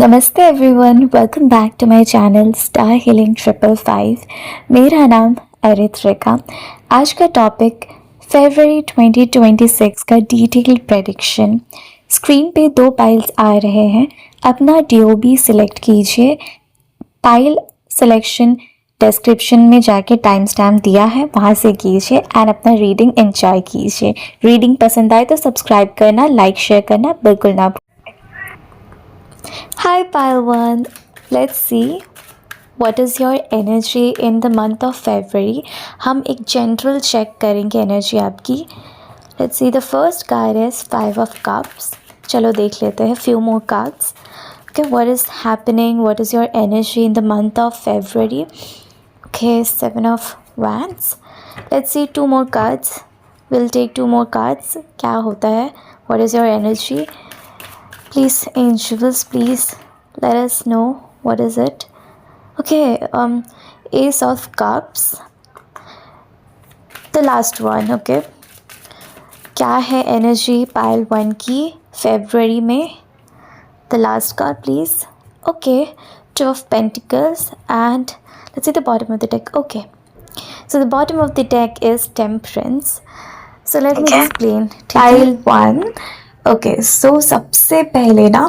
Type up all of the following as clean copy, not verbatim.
नमस्ते everyone, welcome back to my channel star healing 555। मेरा नाम अरित्रिका। आज का टॉपिक फरवरी 2026 का डिटेल प्रेडिक्शन। स्क्रीन पे दो पाइल्स आ रहे हैं, अपना डीओबी सिलेक्ट कीजिए। पाइल सिलेक्शन डिस्क्रिप्शन में जाके टाइम स्टैम्प दिया है, वहाँ से कीजिए एंड अपना रीडिंग एंजॉय कीजिए। रीडिंग पसंद आए तो सब्सक्राइब करना, लाइक शेयर करना बिल्कुल ना। Hi Pile 1, let's see what is your energy in the month of February. हम एक जनरल चेक करेंगे एनर्जी आपकी. Let's see, the first card is 5 of Cups. चलो देख लेते हैं few more cards. Okay, what is happening? What is your energy in the month of February? Okay, 7 of Wands. Let's see 2 more cards. We'll take 2 more cards. क्या होता है? What is your energy? Please, angels, please let us know what is it. Okay, Ace of Cups, the last one. Okay, क्या है energy pile 1 की February में? The last card, please. Okay, 2 of Pentacles, and let's see the bottom of the deck. Okay, so the bottom of the deck is Temperance. So let me explain. Pile 1. Okay, सो सबसे पहले ना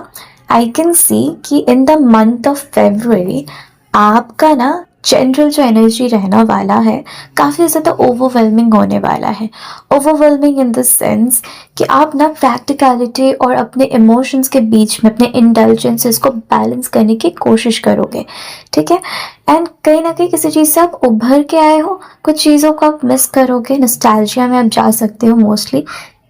आई can सी कि इन the month of February आपका ना general जो energy रहना वाला है काफ़ी ज़्यादा ओवरवेलमिंग होने वाला है। ओवरवेलमिंग इन द सेंस कि आप ना प्रैक्टिकलिटी और अपने इमोशंस के बीच में अपने इंटेलिजेंसेस को बैलेंस करने की कोशिश करोगे, ठीक है। एंड कहीं ना कहीं किसी चीज़ से आप उभर के आए हो, कुछ चीज़ों को आप मिस करोगे, नॉस्टैल्जिया में आप जा सकते हो मोस्टली,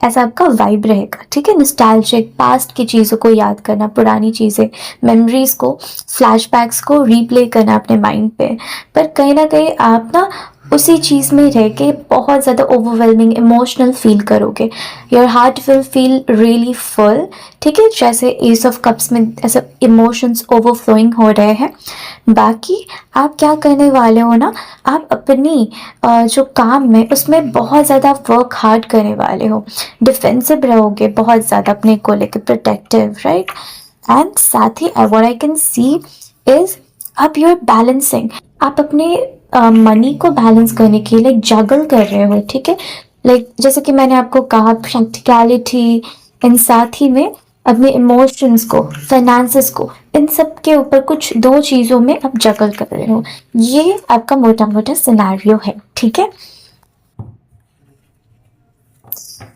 ऐसा आपका वाइब रहेगा, ठीक है। नॉस्टैल्जिक पास्ट की चीज़ों को याद करना, पुरानी चीज़ें, मेमोरीज को, फ्लैशबैक्स को रीप्ले करना अपने माइंड पे। पर कहीं ना कहीं आप ना उसी चीज़ में रह के बहुत ज़्यादा ओवरवेलमिंग इमोशनल फील करोगे। Your heart will feel really full, ठीक है, जैसे एस ऑफ कप्स में ऐसे इमोशंस ओवरफ्लोइंग हो रहे हैं। बाकी आप क्या करने वाले हो ना, आप अपनी जो काम में उसमें बहुत ज़्यादा वर्क हार्ड करने वाले हो, डिफेंसिव रहोगे बहुत ज़्यादा अपने को लेकर, प्रोटेक्टिव, राइट। एंड साथ ही what I can see is आप यू आर बैलेंसिंग, आप अपने मनी को बैलेंस करने के लिए जगल कर रहे हो, ठीक है। लाइक जैसे कि मैंने आपको कहा, प्रैक्टिकलिटी एंड साथ ही में अपने इमोशंस को, फाइनेंसेस को, इन सब के ऊपर कुछ दो चीज़ों में आप जगल कर रहे हो। ये आपका मोटा मोटा सिनेरियो है, ठीक है।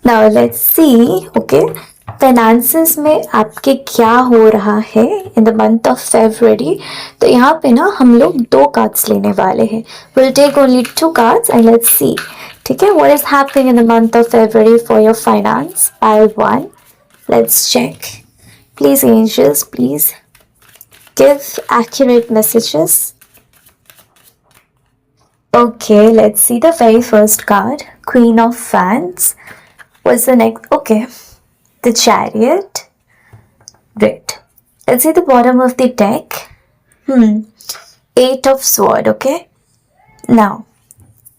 Now let's C, okay, finances में आपके क्या हो रहा है in the month of February. तो यहाँ पे ना हम लोग 2 कार्ड्स लेने वाले हैं। Will take only 2 cards and let's see, ठीक है, what is happening in the month of February for your finance. Pile 1, let's check. Please, angels, please give accurate messages. Okay, let's see the very first card, Queen of Wands. What's the next? Okay, the Chariot. Great. Let's see the bottom of the deck. 8 of Sword. Okay. Now,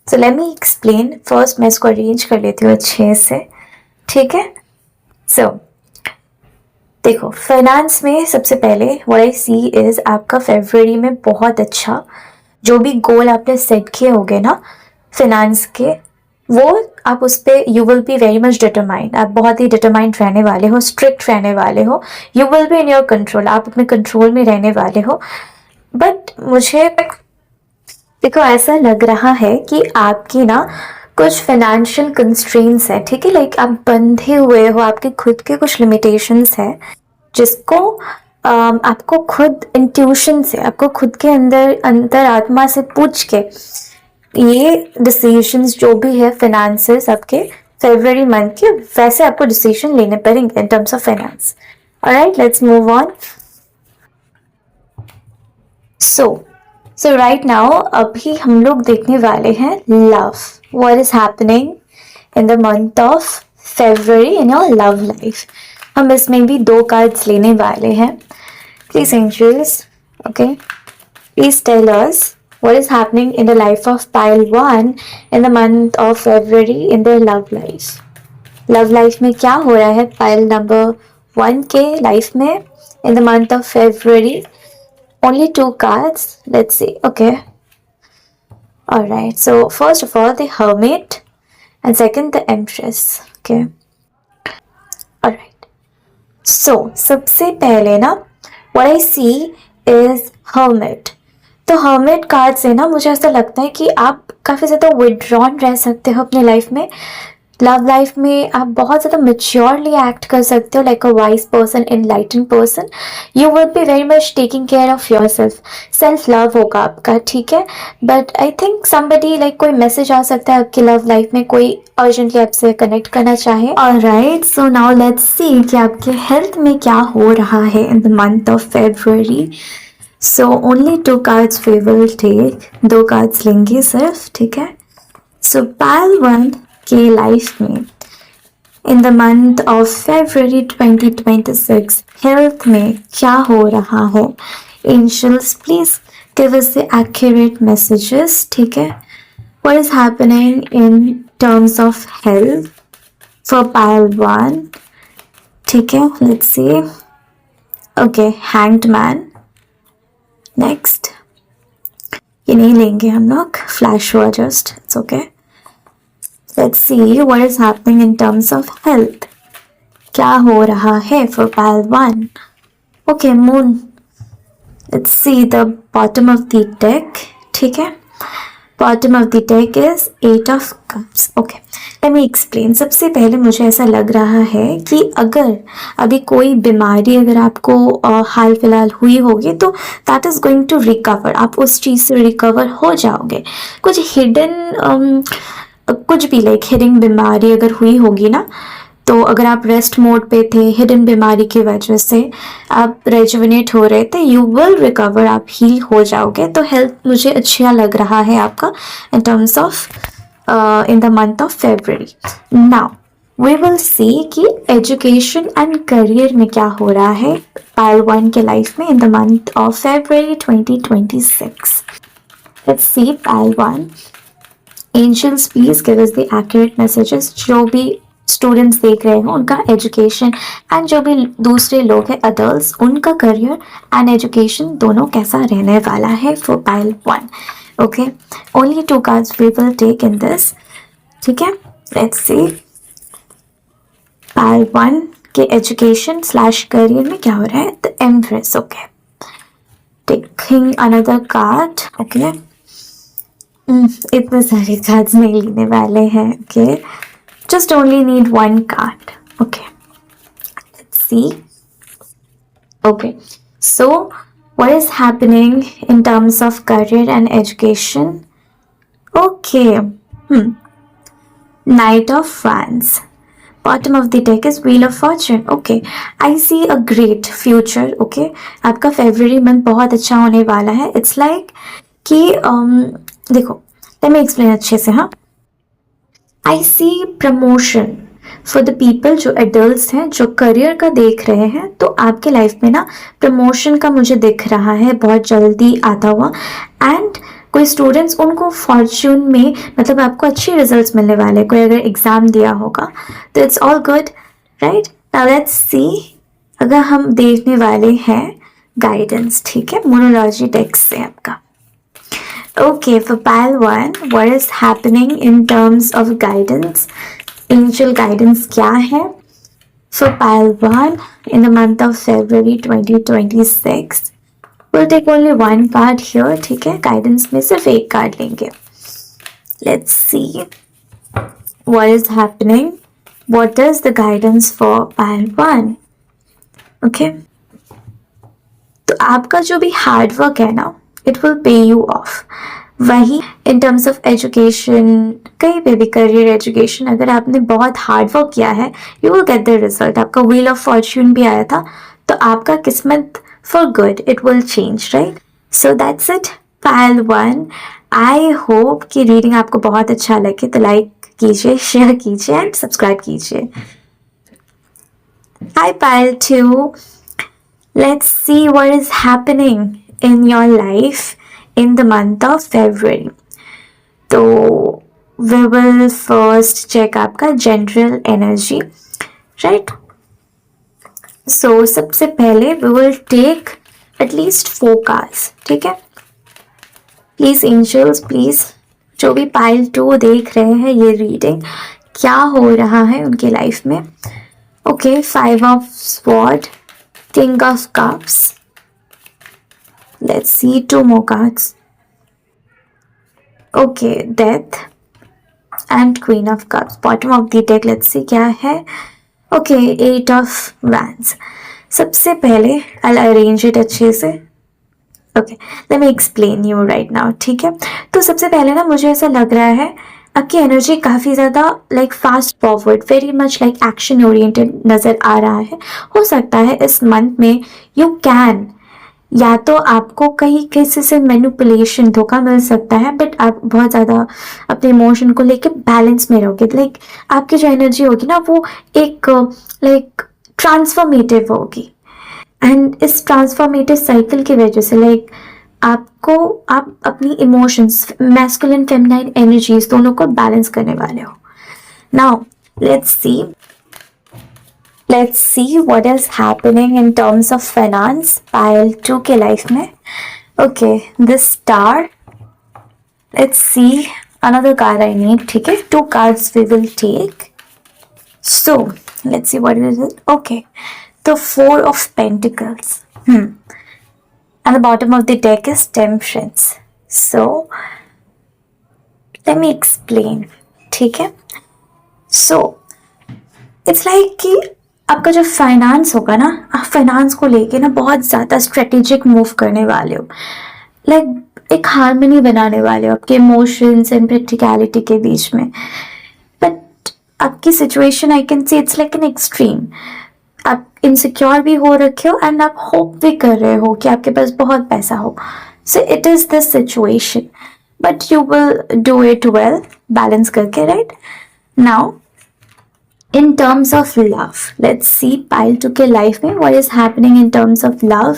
so let me explain. First, मैं इसको arrange कर लेती हूँ अच्छे से, ठीक है। So, देखो, फाइनेंस में सबसे पहले व्हाट आई सी इज आपका फरवरी में बहुत अच्छा, जो भी गोल आपने सेट किए होंगे ना फाइनेंस के, वो आप उस पर you will be very much determined. आप बहुत ही डिटरमाइंड रहने वाले हो, स्ट्रिक्ट रहने वाले हो, you will be in your control, आप अपने कंट्रोल में रहने वाले हो। बट मुझे देखो ऐसा लग रहा है कि आपकी ना कुछ फाइनेंशियल कंस्ट्रेंट्स है, ठीक है। लाइक आप बंधे हुए हो, आपके खुद के कुछ लिमिटेशंस है, जिसको आपको खुद इंट्यूशन से, आपको खुद के अंदर आत्मा से पूछ के ये डिसीजंस जो भी है फाइनेंसेस आपके फरवरी मंथ के, वैसे आपको डिसीजन लेने पड़ेंगे in terms of finance. Alright, let's move on. So right now अभी हम लोग देखने वाले हैं love, what is happening in the month of February in your love life. हम इसमें भी 2 कार्ड्स लेने वाले हैं। Please angels, okay, please tell us what is happening in the life of pile 1 in the month of February in their love life. Love life में क्या हो रहा है पाइल नंबर 1 के लाइफ में in the month of February. Only two cards. Let's see. Okay. Alright. So first of all, the Hermit, and second, the Empress. Okay. Alright. So सबसे पहले ना, what I see is Hermit. तो hermit card से ना मुझे ऐसा लगता है कि आप काफ़ी ज़्यादा विड्रॉन रह सकते हो अपने लाइफ में. लव लाइफ में आप बहुत ज़्यादा मेच्योरली एक्ट कर सकते हो, like a wise person, enlighten person. You will be very much taking care of your self. Self love होगा आपका, ठीक है. But I think somebody, like कोई मैसेज आ सकता है आपकी लव लाइफ में, कोई अर्जेंटली आपसे कनेक्ट करना चाहे. Alright, so now let's see कि आपके हेल्थ में क्या हो रहा है in the month of February. So only two cards we will take. दो कार्ड्स लेंगे सिर्फ, ठीक है. सो पाइल वन के लाइफ में in the month of February 2026 health में क्या हो रहा है. Angels please give us the accurate messages, ठीक है. What is happening in terms of health for pile one, ठीक है. Let's C. Okay, hanged man. Next, ये नहीं लेंगे हम लोग, फ्लैश हुआ just, it's okay. Let's see what is happening in terms of health. क्या हो रहा है for pile one. Okay, moon. Let's see the bottom of the deck, ठीक है. Bottom of the deck is 8 of cups. Okay, let me explain. सबसे पहले मुझे ऐसा लग रहा है कि अगर अभी कोई बीमारी अगर आपको हाल फिलहाल हुई होगी तो that is going to recover. आप उस चीज़ से रिकवर हो जाओगे. कुछ हिडन कुछ भी लाइक हिडन बीमारी अगर हुई होगी ना, तो अगर आप रेस्ट मोड पे थे, हिडन बीमारी की वजह से आप रेजुविनेट हो रहे थे, यू विल रिकवर, आप हील हो जाओगे. तो हेल्थ मुझे अच्छा लग रहा है आपका in terms of in the month of February. Now we will see कि एजुकेशन एंड करियर में क्या हो रहा है पाइल वन के लाइफ में in the month of February 2026. Let's see pile one. Angels please give us the accurate messages. जो भी स्टूडेंट्स देख रहे हो उनका एजुकेशन, एंड जो भी दूसरे लोग हैं अडल्ट्स, उनका करियर एंड एजुकेशन दोनों कैसा रहने वाला है for pile one. Okay, only two cards we will take in this, ठीक है. लेट्स सी पाइल वन के एजुकेशन स्लैश करियर में क्या हो रहा है. The empress. Okay, taking another card. Okay, इतने सारे कार्ड्स नहीं लेने वाले हैं. Okay, just only need one card. Okay, let's see. Okay, so what is happening in terms of career and education? Okay, Knight of Wands. Bottom of the deck is Wheel of Fortune. Okay, I see a great future. Okay, आपका February month बहुत अच्छा होने वाला है. It's like कि देखो, let me explain अच्छे से. हाँ, आई सी प्रमोशन फॉर द पीपल जो एडल्ट्स हैं, जो करियर का देख रहे हैं. तो आपके लाइफ में ना प्रमोशन का मुझे दिख रहा है बहुत जल्दी आता हुआ. एंड कोई स्टूडेंट्स, उनको फॉर्च्यून में मतलब आपको अच्छे रिजल्ट्स मिलने वाले. कोई अगर एग्ज़ाम दिया होगा तो it's all good, right. Now let's सी, अगर हम देखने वाले हैं गाइडेंस, ठीक है, मोनोलॉजी डेक से आपका. Okay, for pile one, what is happening in terms of guidance? Angel guidance क्या है for pile one in the month of February 2026? We'll take only one card here, ठीक है. Guidance में सिर्फ एक कार्ड लेंगे. Let's see what is happening. What is the guidance for pile one? Okay. तो आपका जो भी हार्ड वर्क है ना, it will pay you of. वही इन टर्म्स ऑफ एजुकेशन, कहीं पे भी करियर, एजुकेशन, अगर आपने बहुत हार्ड वर्क किया है, you will get the result. आपका व्हील ऑफ फॉर्च्यून भी आया था, तो आपका किस्मत for good, it will change, right. So that's it pile one. I hope कि रीडिंग आपको बहुत अच्छा लगे, तो लाइक कीजिए, शेयर कीजिए एंड सब्सक्राइब कीजिए. Hi pile two. Let's see what is happening in your life in the month of February. So we will first check आपका general energy, right? सो सबसे पहले we will take at least 4 cards, ठीक है। Please angels, please जो भी pile 2 देख रहे हैं ये रीडिंग, क्या हो रहा है उनकी लाइफ में। Okay, 5 of sword, king of cups, let's see 2 more cards. Okay, death and queen of cups. Bottom of the deck let's see क्या है। Okay, 8 of wands. सबसे पहले आई अरेंज इट अच्छे से। Okay, let me explain you right now, ठीक है। तो सबसे पहले ना मुझे ऐसा लग रहा है आपकी एनर्जी काफ़ी ज़्यादा like fast forward, very much like action oriented नज़र आ रहा है। हो सकता है इस मंथ में यू कैन, या तो आपको कहीं किसी से मैनिपुलेशन धोखा मिल सकता है, बट आप बहुत ज़्यादा अपने इमोशन को लेके बैलेंस में रहोगे। लाइक आपकी जो एनर्जी होगी ना वो एक लाइक ट्रांसफॉर्मेटिव होगी, एंड इस ट्रांसफॉर्मेटिव साइकिल की वजह से लाइक आपको, आप अपनी इमोशंस, मैस्कुलिन फेमिनाइन एनर्जीज दोनों को बैलेंस करने वाले हो। Now let's see what is happening in terms of finance pile 2 के लाइफ में। Okay, this star, let's see another card I need, ठीक है। 2 cards we will take, so let's see what is it. Okay, the 4 of Pentacles, and the bottom of the deck is Temperance. So let me explain, ठीक है। So it's like कि आपका जो finance होगा ना, आप फाइनेंस को लेके ना बहुत ज़्यादा स्ट्रेटेजिक मूव करने वाले हो, लाइक एक हार्मनी बनाने वाले हो आपके इमोशंस एंड प्रैक्टिकलिटी के बीच में। बट आपकी situation I can say it's like an extreme, आप इनसिक्योर भी हो रखे हो एंड आप होप भी कर रहे हो कि आपके पास बहुत पैसा हो। So it is this situation, but you will do it well, balance करके, right. Now in terms of love, let's see pile 2 के लाइफ में what is happening in terms of love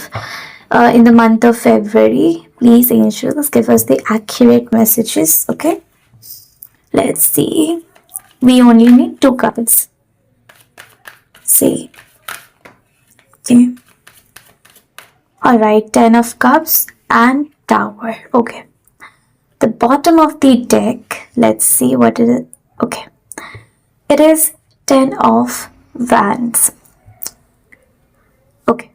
in the month of February. Please angels give us the accurate messages. Okay, let's see, we only need 2 cards. See, okay, all right, 10 of cups and tower. Okay, the bottom of the deck, let's see what it is. Okay, it is 10 of wands. Okay,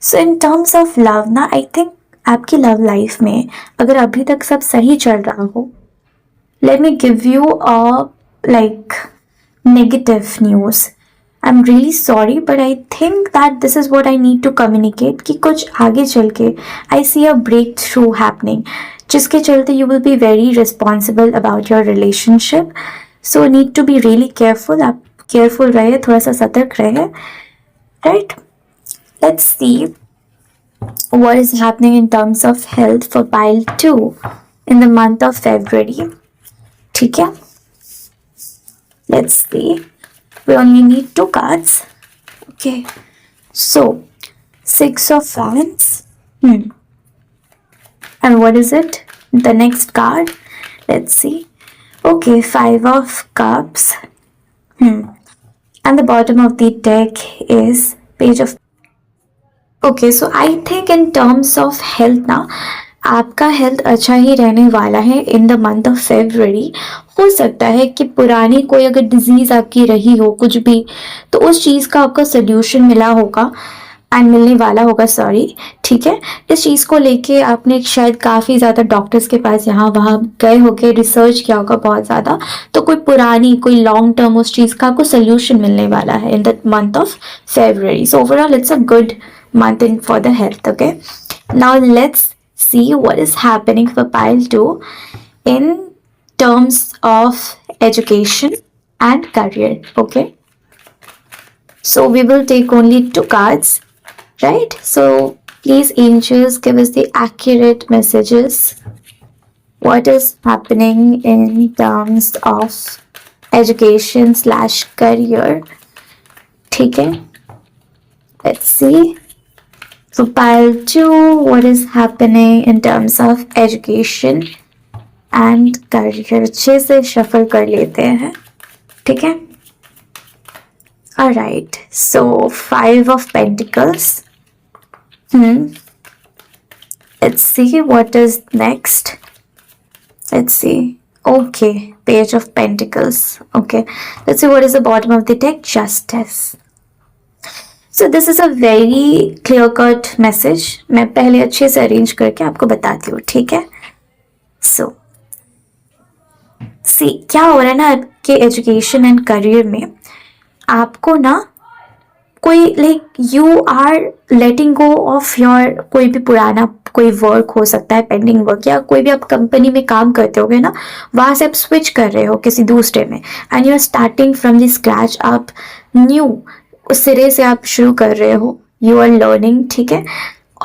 so in terms of love ना, I think आपकी love life में अगर अभी तक सब सही चल रहा हो, let me give you a like negative news. I'm really sorry, but I think that this is what I need to communicate कि कुछ आगे चल के I see a breakthrough happening, जिसके चलते you will be very responsible about your relationship. So need to be really careful. आप careful रहे, थोड़ा सा सतर्क रहे, right? Let's see what is happening in terms of health for pile 2 in the month of February. ठीक है, let's see, we only need 2 cards. Okay, so 6 of wands, and what is it, the next card, let's see. Okay, 5 of cups, and the bottom of the deck is page of. Okay, so I think in terms of health ना, आपका health अच्छा ही रहने वाला है in the month of February. हो सकता है कि पुरानी कोई अगर डिजीज़ आपकी रही हो कुछ भी, तो उस चीज़ का आपका सोल्यूशन मिला होगा एंड मिलने वाला होगा, सॉरी, ठीक है। इस चीज़ को लेके आपने शायद काफ़ी ज़्यादा डॉक्टर्स के पास यहाँ वहाँ गए होगे, रिसर्च किया होगा बहुत ज़्यादा, तो कोई पुरानी कोई लॉन्ग टर्म उस चीज़ का आपको सोल्यूशन मिलने वाला है in the month of February. So overall it's a good month in for the health. Okay, now let's see what is happening for pile 2 in terms of education and career. Okay, so we will take only 2 cards, right? So please angels give us the accurate messages. What is happening in terms of education / career? ठीक है, let's see. So pile 2, what is happening in terms of education and career? अच्छे से shuffle कर लेते हैं, ठीक है। Alright, so 5 of Pentacles. Let's see what is next. Let's see. Okay, Page of Pentacles. Okay, let's see what is the bottom of the deck. Justice. So this is a very clear cut message. मैं पहले अच्छे से arrange करके आपको बताती हूँ, ठीक है? So see, क्या हो रहा है ना आपके एजुकेशन एंड करियर में, आपको ना कोई like you are letting go of your कोई भी पुराना कोई वर्क हो सकता है, पेंडिंग वर्क, या कोई भी आप कंपनी में काम करते होगे ना, वहाँ से आप स्विच कर रहे हो किसी दूसरे में and you are starting from the scratch. आप न्यू उस सिरे से आप शुरू कर रहे हो. यू आर लर्निंग, ठीक है?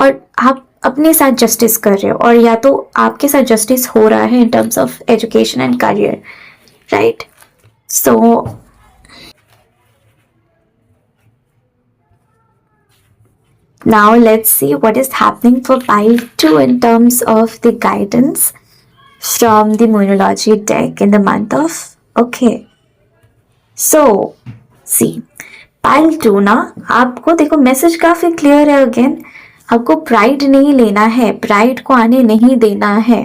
और आप अपने साथ जस्टिस कर रहे हो, और या तो आपके साथ जस्टिस हो रहा है इन terms of education and career, right? So now let's see what is happening for pile 2 in terms of the guidance from the Moonology deck in the month of, okay, so see pile 2 ना, आपको देखो message काफी clear है. Again आपको pride नहीं लेना है, pride को आने नहीं देना है.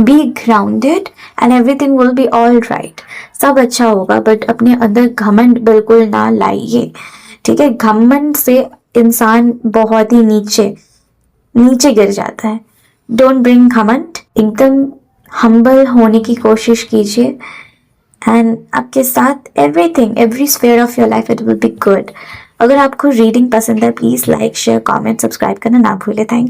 Be grounded and everything will be all right. सब अच्छा होगा, बट अपने अंदर घमंड बिल्कुल ना लाइए, ठीक है? घमंड से इंसान बहुत ही नीचे गिर जाता है. डोंट ब्रिंग घमंड. एकदम हम्बल होने की कोशिश कीजिए एंड आपके साथ everything, every sphere of your life, it will be good. अगर आपको रीडिंग पसंद है, please like, share, comment, subscribe करना ना भूले. थैंक